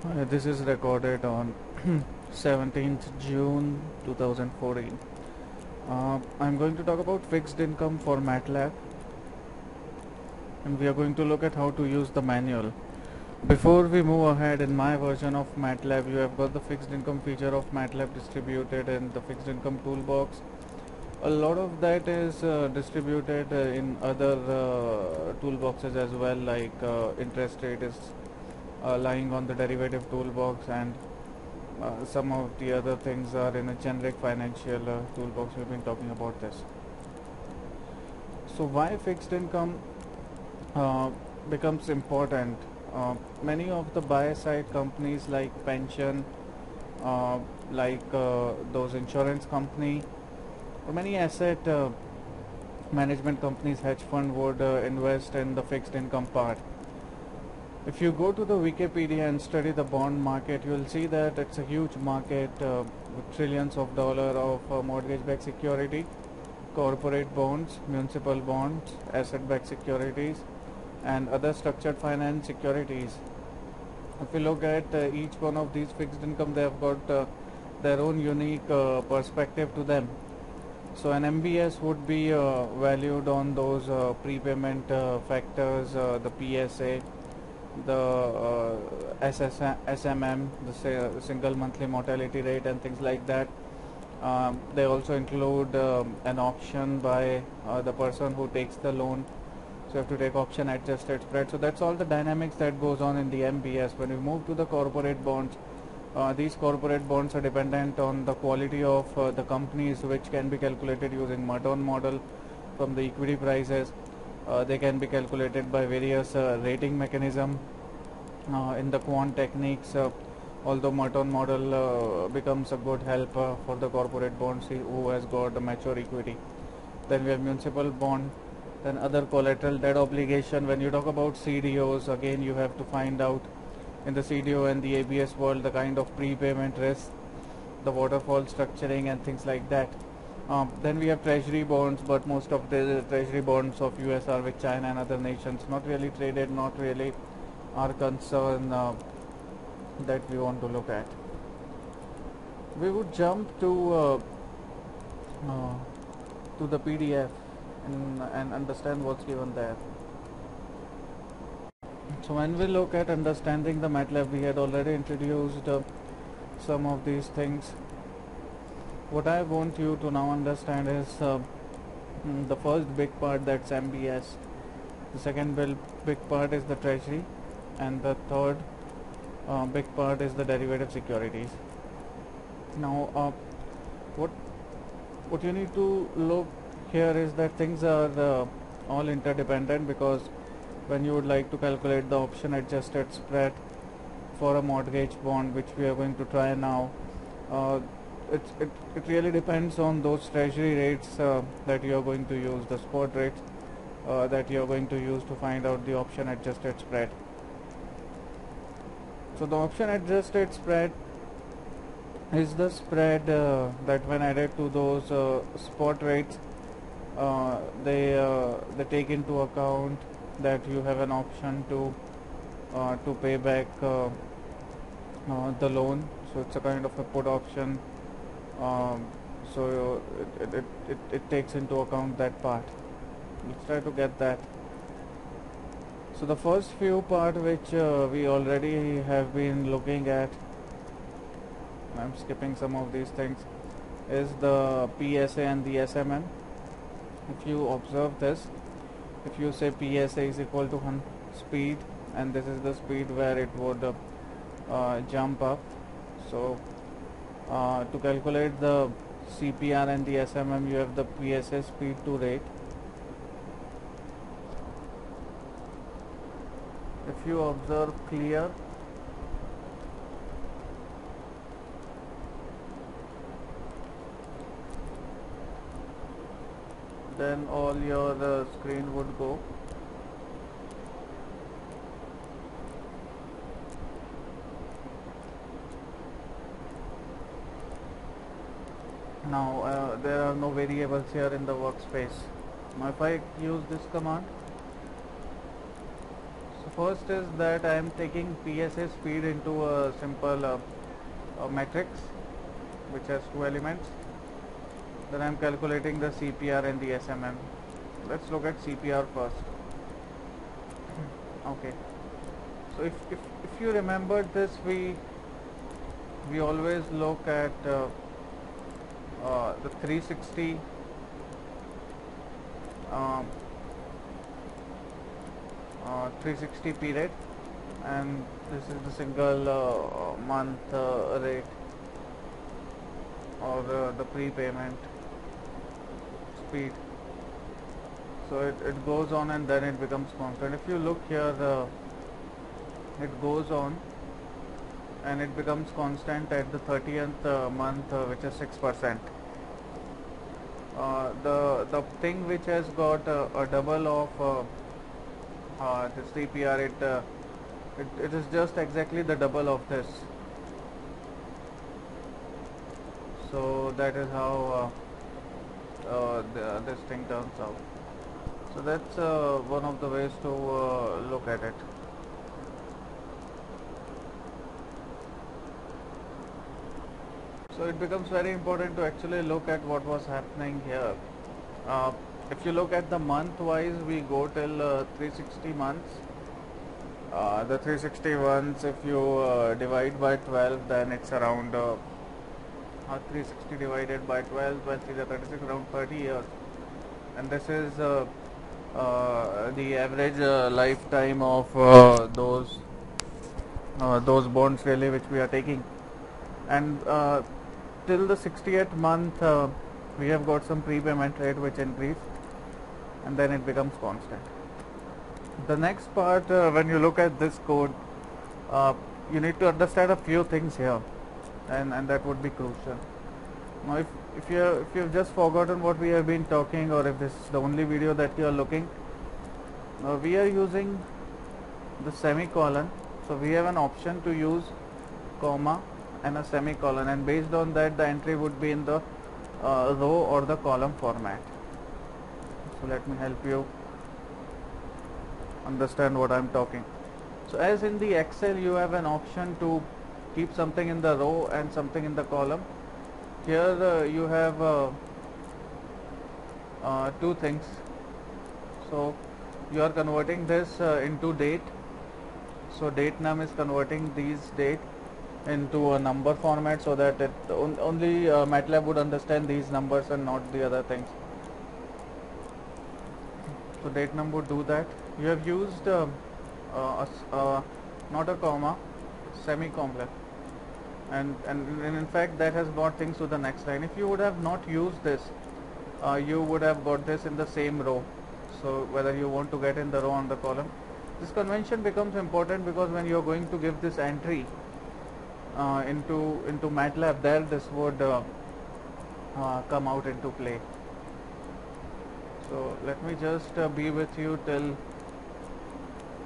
This is recorded on 17th June 2014. I'm going to talk about fixed income for MATLAB, and we are going to look at how to use the manual. Before we move ahead, in my version of MATLAB, you have got the fixed income feature of MATLAB distributed in the fixed income toolbox. A lot of that is distributed in other toolboxes as well, like interest rate is lying on the derivative toolbox, and some of the other things are in a generic financial toolbox. We've been talking about this. So why fixed income uh, becomes important? Many of the buy side companies like pension, uh, those insurance company, or many asset management companies, hedge fund would invest in the fixed income part. If you go to the Wikipedia and study the bond market, you will see that it's a huge market with trillions of dollars of mortgage-backed security, corporate bonds, municipal bonds, asset-backed securities, and other structured finance securities. If you look at each one of these fixed income, they have got their own unique perspective to them. So an MBS would be valued on those prepayment factors, the PSA, the SMM, the single monthly mortality rate, and things like that. They also include an option by the person who takes the loan. So you have to take option adjusted spread. So that's all the dynamics that goes on in the MBS. When we move to the corporate bonds, these corporate bonds are dependent on the quality of the companies, which can be calculated using Maton model from the equity prices. They can be calculated by various rating mechanism in the quant techniques. Although Merton model becomes a good help for the corporate bonds who has got a mature equity. Then we have municipal bond, then other collateral debt obligation. When you talk about CDOs, again you have to find out in the CDO and the ABS world the kind of prepayment risk, the waterfall structuring, and things like that. Then we have treasury bonds, but most of the treasury bonds of US are with China and other nations, not really traded, not really our concern that we want to look at. We would jump uh, to the PDF and understand what's given there. So when we look at understanding the MATLAB, we had already introduced some of these things. What I want you to now understand is the first big part, that's MBS. The second big part is the treasury, and the third big part is the derivative securities. Now, what what you need to look here is that things are all interdependent, because when you would like to calculate the option adjusted spread for a mortgage bond, which we are going to try now, uh, it really depends on those treasury rates that you are going to use, the spot rates that you are going to use to find out the option adjusted spread. So the option adjusted spread is the spread that when added to those spot rates, they take into account that you have an option to pay back the loan. So it's a kind of a put option. So it takes into account that part. Let's try to get that. So the first few part which we already have been looking at, I'm skipping some of these things, is the PSA and the SMM. If you observe this, if you say PSA is equal to speed, and this is the speed where it would jump up. So to calculate the CPR and the SMM, you have the PSA speed to rate. If you observe clear, then all your screen would go. Now there are no variables here in the workspace. Now if I use this command, so First is that I am taking PSA speed into a simple matrix which has two elements. Then I am calculating the CPR and the SMM. Let's look at CPR first. Okay. So if you remember this, we always look at the 360 um, 360 period, and this is the single month rate, or the prepayment speed. So it goes on and then it becomes constant. If you look here, it goes on and it becomes constant at the 30th month, which is 6%. The thing which has got a double of this CPR, it is just exactly the double of this. So that is how this thing turns out. So that's one of the ways to look at it. So it becomes very important to actually look at what was happening here. If you look at the month wise, we go till 360 months. The 360 months, if you divide by 12, then it's around 360 divided by 12, 3 is 36, around 30 years. And this is the average lifetime of those bonds really which we are taking. And till the 60th month, we have got some prepayment rate which increase, and then it becomes constant. The next part, when you look at this code, you need to understand a few things here, and that would be crucial. Now if you've just forgotten what we have been talking, or if this is the only video that you are looking, we are using the semicolon. So we have an option to use comma and a semicolon, and based on that the entry would be in the row or the column format. So let me help you understand what I am talking. So as in the Excel, you have an option to keep something in the row and something in the column. Here you have two things. So you are converting this into date. So date num is converting these date into a number format, so that only MATLAB would understand these numbers and not the other things. So date num would do that. You have used not a comma, semicolon, and in fact that has brought things to the next line. If you would have not used this, you would have got this in the same row. So whether you want to get in the row or the column, this convention becomes important, because when you are going to give this entry into MATLAB, there this would come out into play. So let me just be with you till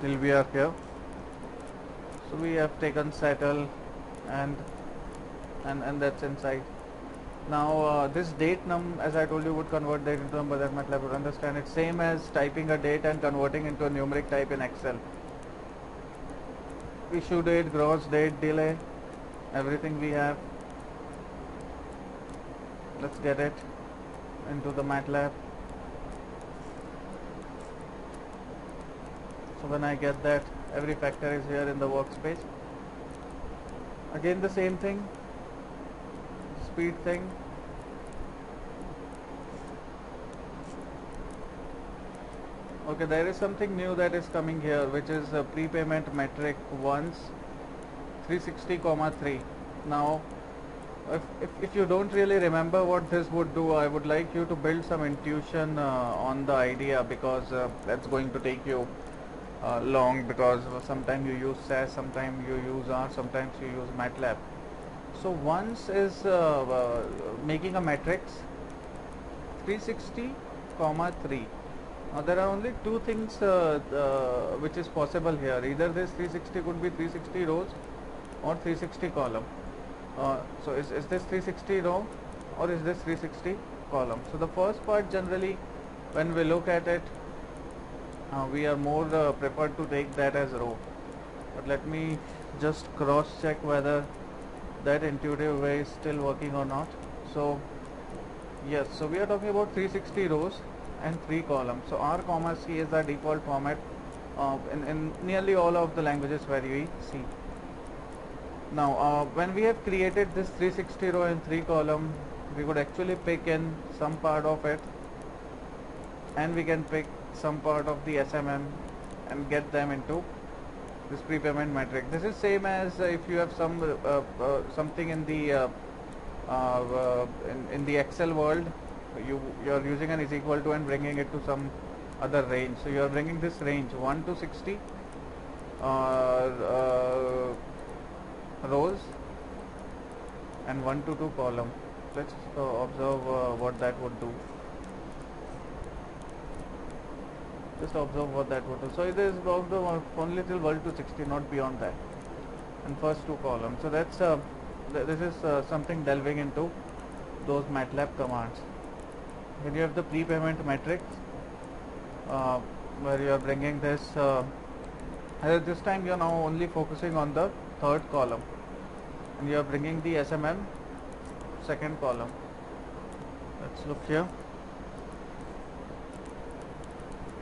we are here. So we have taken settle, and that's inside. Now this date num, as I told you, would convert date into number, that MATLAB would understand. It's same as typing a date and converting into a numeric type in Excel. Issue date, gross date, delay, everything we have. Let's get it into the MATLAB. So when I get that, every factor is here in the workspace. Again the same thing, speed thing. Okay, there is something new that is coming here, which is a prepayment metric once 360,3. Now if you don't really remember what this would do, I would like you to build some intuition on the idea, because that's going to take you long, because sometimes you use SAS, sometimes you use R, sometimes you use MATLAB. So once is making a matrix 360,3. Now there are only two things which is possible here. Either this 360 could be 360 rows or 360 column. So is this 360 row or is this 360 column? So the first part, generally when we look at it, we are more preferred to take that as row. But let me just cross check whether that intuitive way is still working or not. So yes, so we are talking about 360 rows and 3 columns. So R comma C is the default format in nearly all of the languages where we see. Now when we have created this 360 row and 3 column, we could actually pick in some part of it, and we can pick some part of the SMM and get them into this prepayment metric. This is same as if you have something in the in the Excel world, you are using an is equal to and bringing it to some other range. So you are bringing this range 1 to 60 rows and 1 to 2 column. Let's observe what that would do. Just observe what that would do. So it is only till 1 to 60, not beyond that, and first 2 columns. So that's this is something delving into those MATLAB commands. When you have the prepayment metrics, where you are bringing this, this time you are now only focusing on the third column, and you are bringing the SMM second column. Let's look here.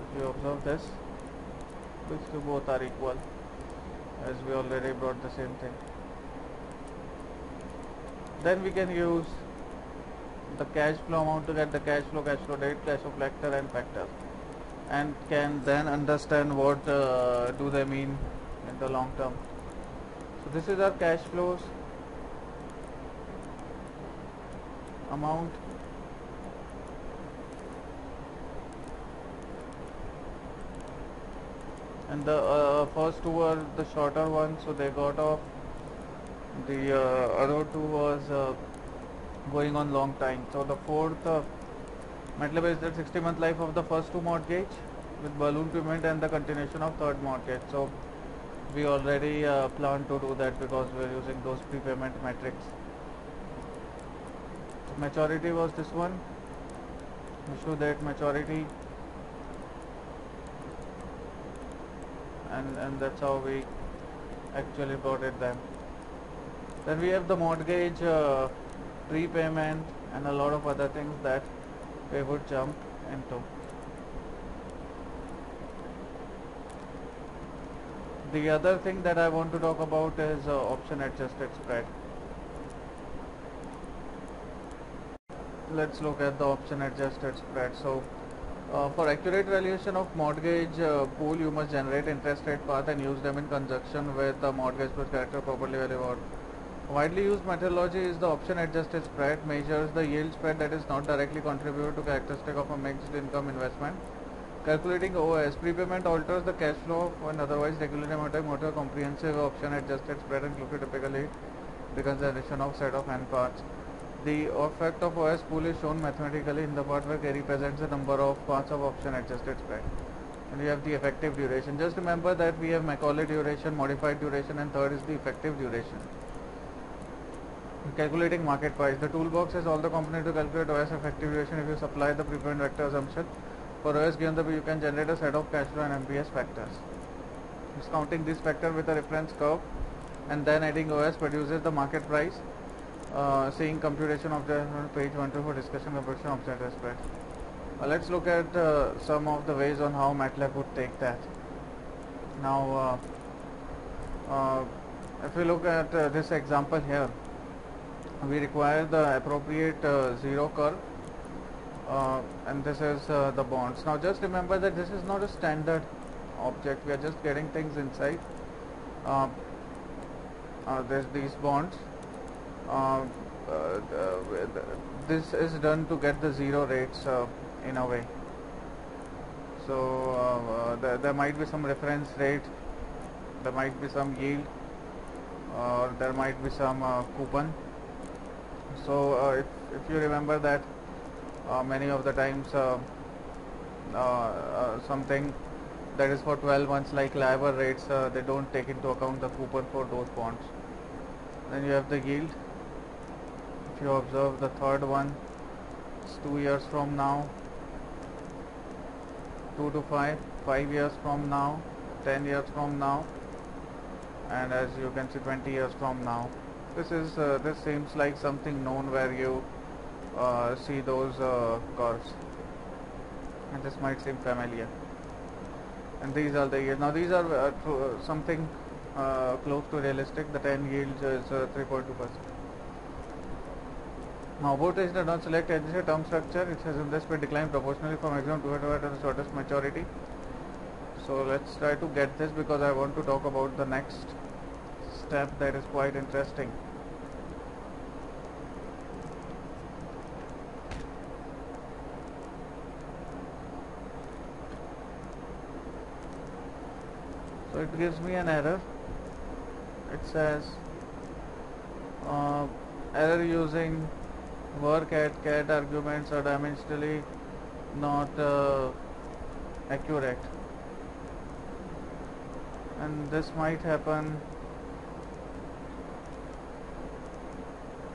If you observe this, these two both are equal, as we already brought the same thing. Then we can use the cash flow amount to get the cash flow date, cash flow factor and factor, and can then understand what do they mean in the long term. So this is our cash flows amount, and the first two were the shorter ones, so they got off. The other two was going on long time. So the fourth MATLAB is the 60-month life of the first two mortgage with balloon payment and the continuation of third mortgage. So we already plan to do that because we are using those prepayment metrics. So maturity was this one, issue date, maturity, and that's how we actually got it then. Then we have the mortgage prepayment and a lot of other things that we would jump into. The other thing that I want to talk about is option adjusted spread. Let's look at the option adjusted spread. So for accurate valuation of mortgage pool, you must generate interest rate path and use them in conjunction with the mortgage plus character properly valuable. Widely used methodology is the option adjusted spread, measures the yield spread that is not directly contributed to characteristic of a mixed income investment. Calculating OS, prepayment alters the cash flow of an otherwise regularly motor comprehensive option adjusted spread and typically becomes the addition of set of n parts. The effect of OS pool is shown mathematically in the part where K represents the number of parts of option adjusted spread. And we have the effective duration. Just remember that we have Macaulay duration, modified duration, and third is the effective duration. Calculating market price. The toolbox has all the components to calculate OS effective duration if you supply the prepayment vector assumption. For OS given the you can generate a set of cash flow and MPS factors. Discounting this factor with a reference curve and then adding OS produces the market price. Seeing computation of the page 1 for discussion computation of option spread. Let's look at some of the ways on how MATLAB would take that. Now if we look at this example here, we require the appropriate zero curve, and this is the bonds. Now just remember that this is not a standard object, we are just getting things inside. There's these bonds. This is done to get the zero rates in a way. So there might be some reference rate, there might be some yield, or there might be some coupon. So if you remember that many of the times something that is for 12 months like LIBOR rates, they don't take into account the coupon for those bonds. Then you have the yield. If you observe the third one, it's 2 years from now, 2 to 5, 5 years from now, 10 years from now, and as you can see 20 years from now. This seems like something known where you see those curves, and this might seem familiar. And these are the yields. Now these are something close to realistic. The 10 yields is 3.2%. Now about this, do not select any term structure. It says in this way decline proportionally from maximum to the shortest maturity. So let's try to get this, because I want to talk about the next step that is quite interesting. So it gives me an error. It says error using work at cat arguments are dimensionally not accurate, and this might happen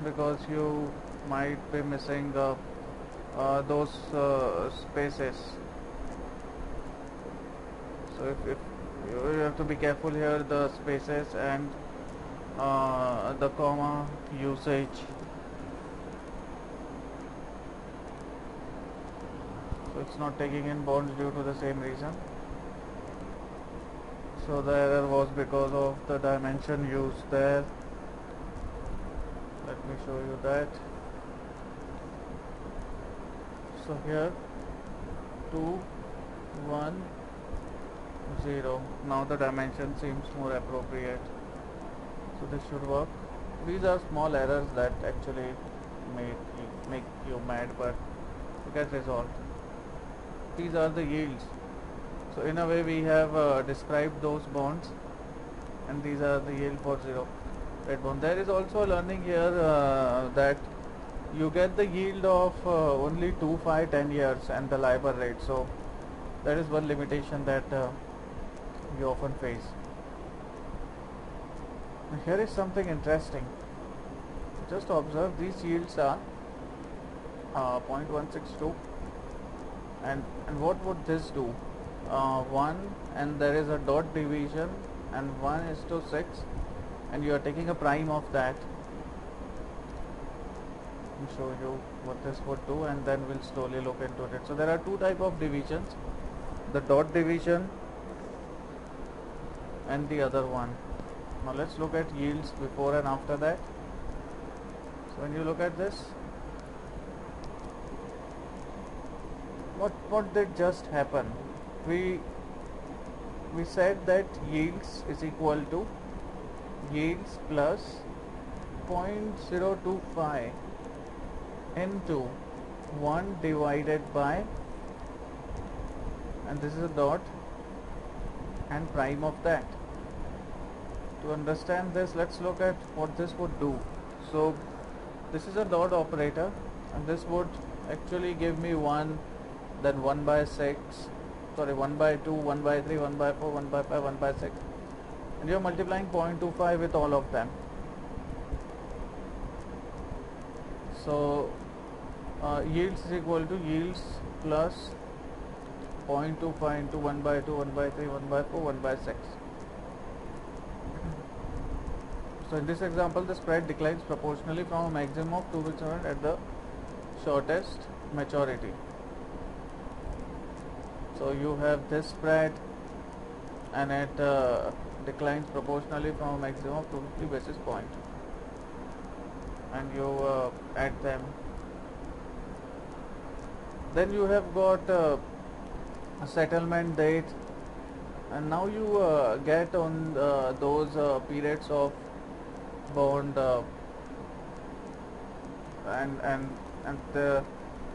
because you might be missing those spaces. So if you have to be careful here, the spaces and the comma usage. So it's not taking in bonds due to the same reason. So the error was because of the dimension used there. Let me show you that. So here 2, 1, 0. Now the dimension seems more appropriate. So this should work. These are small errors that actually make you mad, but it gets resolved. These are the yields. So in a way we have described those bonds, and these are the yield for 0 red bond. There is also a learning here that you get the yield of only 2, 5, 10 years and the LIBOR rate. So that is one limitation that you often face. Now here is something interesting. Just observe, these yields are 0.162, and what would this do? 1, and there is a dot division, and 1:6, and you are taking a prime of that. I'll show you what this would do, and then we'll slowly look into it. So there are two types of divisions, the dot division and the other one. Now let's look at yields before and after that. So when you look at this, what did just happen? We said that yields is equal to yields plus 0.025 into 1 divided by, and this is a dot, and prime of that. To understand this, let's look at what this would do. So this is a dot operator, and this would actually give me 1, then 1/6, sorry 1/2, 1/3, 1/4, 1/5, 1/6, and you are multiplying 0.25 with all of them. So yields is equal to yields plus 0.25 into 1/2, 1/3, 1/4, 1/6. So in this example, the spread declines proportionally from a maximum of 2% at the shortest maturity. So you have this spread, and it declines proportionally from a maximum of 250 basis point, and you add them. Then you have got a settlement date, and now you get on those periods of bond and the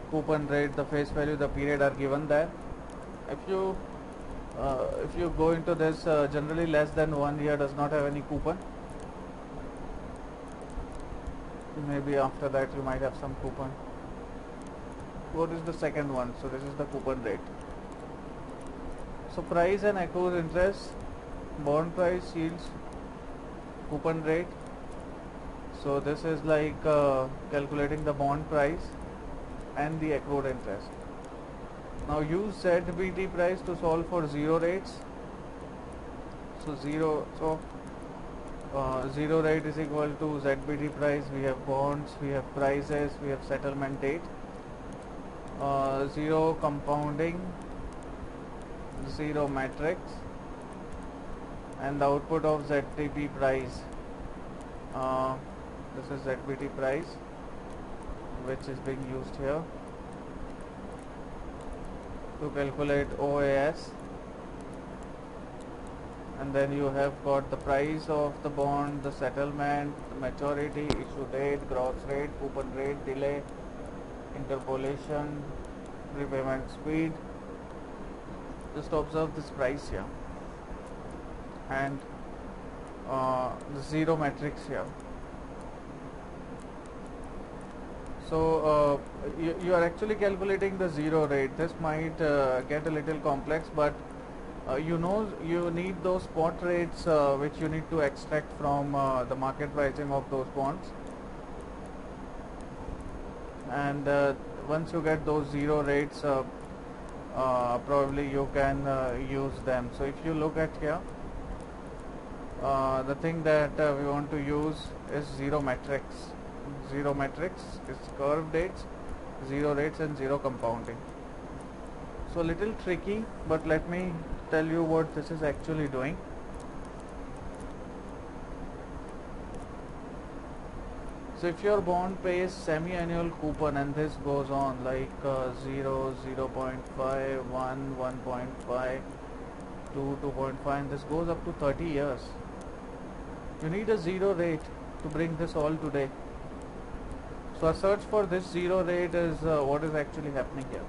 coupon rate, the face value, the period are given there. If you go into this, generally less than 1 year does not have any coupon. Maybe after that you might have some coupon. What is the second one? So this is the coupon rate. So price and accrued interest, bond price, yields, coupon rate. So this is like calculating the bond price and the accrued interest. Now use ZBT price to solve for zero rates. So zero rate is equal to ZBT price. We have bonds, we have prices, we have settlement date. Zero compounding, zero matrix, and the output of ZBT price. This is ZBT price, which is being used here to calculate OAS. And then you have got the price of the bond, the settlement, the maturity, issue date, gross rate, coupon rate, delay, interpolation, repayment speed. Just observe this price here and the zero matrix here. So you are actually calculating the zero rate. This might get a little complex, but you know you need those spot rates which you need to extract from the market pricing of those bonds. And once you get those zero rates, probably you can use them. So if you look at here, the thing that we want to use is zero matrix. Zero matrix is curve dates, zero rates, and zero compounding. So little tricky, but let me tell you what this is actually doing. So if your bond pays semi-annual coupon and this goes on like 0, 0.5, 1, 1.5, 2, 2.5, and this goes up to 30 years. You need a zero rate to bring this all today. So a search for this zero rate is what is actually happening here.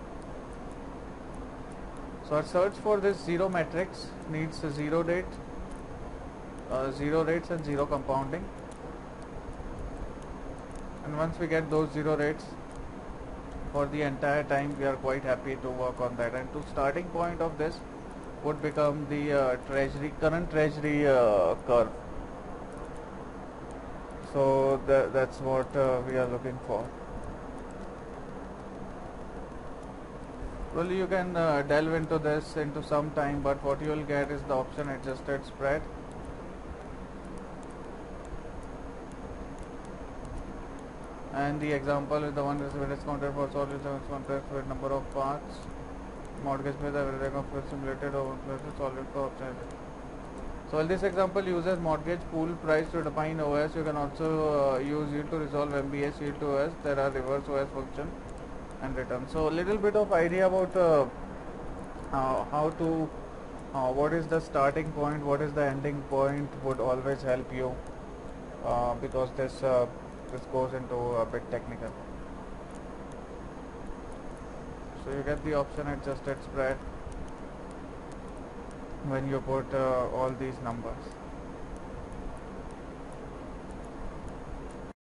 So our search for this zero matrix needs a zero date, zero rates, and zero compounding. And once we get those zero rates for the entire time, we are quite happy to work on that. And to starting point of this would become the current treasury curve. So that's what we are looking for. Well, you can delve into this into some time, but what you will get is the option adjusted spread. And the example is the one is discounted for solid contracts with number of parts. Mortgage pays the average of simulated over solid for option. So while this example uses mortgage pool price to define OS, you can also use yield to resolve MBS yield to OS. There are reverse OS function and return. So a little bit of idea about how to what is the starting point, what is the ending point would always help you because this goes into a bit technical. So you get the option adjusted spread when you put all these numbers.